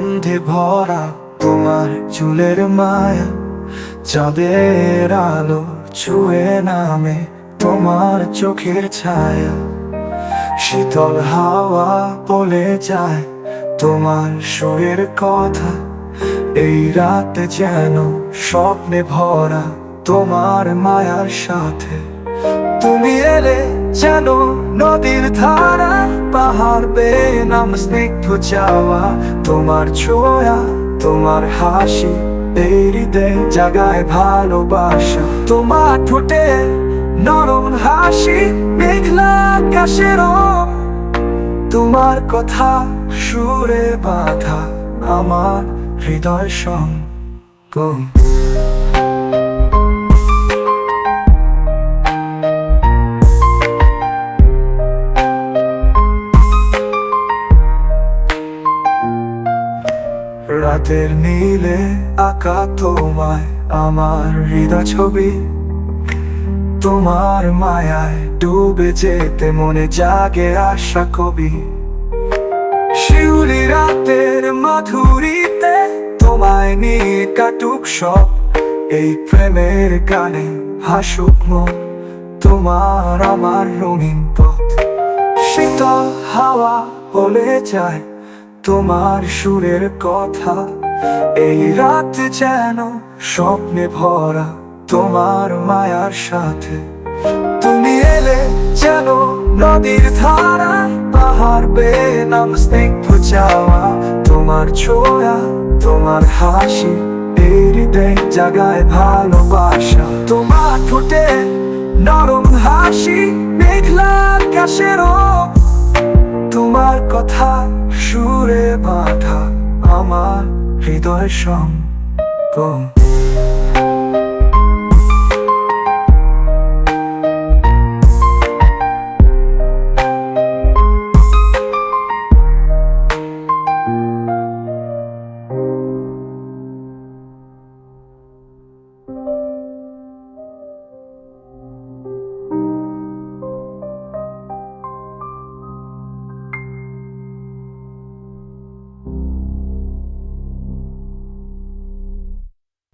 গন্ধে ভরা তোমার চুলের মায়া, চাঁদের আলো ছুঁয়ে নামে তোমার চোখের ছায়া। শীতল হাওয়া বলে যায় তোমার সুরের কথা, এই রাতে যেন স্বপ্নে ভরা তোমার মায়ার সাথে। তুমি এলে যেন নদীর ধারা, পাহাড় বেয়ে নাম স্নিগ্ধ চাওয়া। তোমার ছোঁয়া, তোমার হাসি, এই হৃদয়ে জাগায় ভালোবাসা। তোমার ঠোঁটে নরম হাসি, মেঘলা আকাশের রং। তোমার কথা সুরে বাঁধা আমার হৃদয় সঙ্গ। রাতের নীলে আঁকা তোমায় আমার হৃদয় ছবি, তোমার মায়ায় ডুবে যেতে মনে জাগে আশা কবি। শিউলি রাতের মাধুরীতে তোমায় নিয়ে কাটুক সব, এই প্রেমের গানে হাসুক মন তোমার আমার রঙিন পথ। শীতল হাওয়া বলে যায় তোমার সুরের কথা, এই রাত যেন স্বপ্নে ভরা তোমার মায়ার সাথে। তুমি এলে যেন নদীর ধারা, পাহাড় বেয়ে নাম স্নিগ্ধ চাওয়া। তোমার ছোঁয়া, তোমার হাসি, এই হৃদয়ে জাগায় ভালোবাসা। তোমার ঠোঁটে নরম হাসি, মেঘলা আকাশের রং। তোমার কথা সুরে বাঁধা আমার হৃদয় সঙ্গ।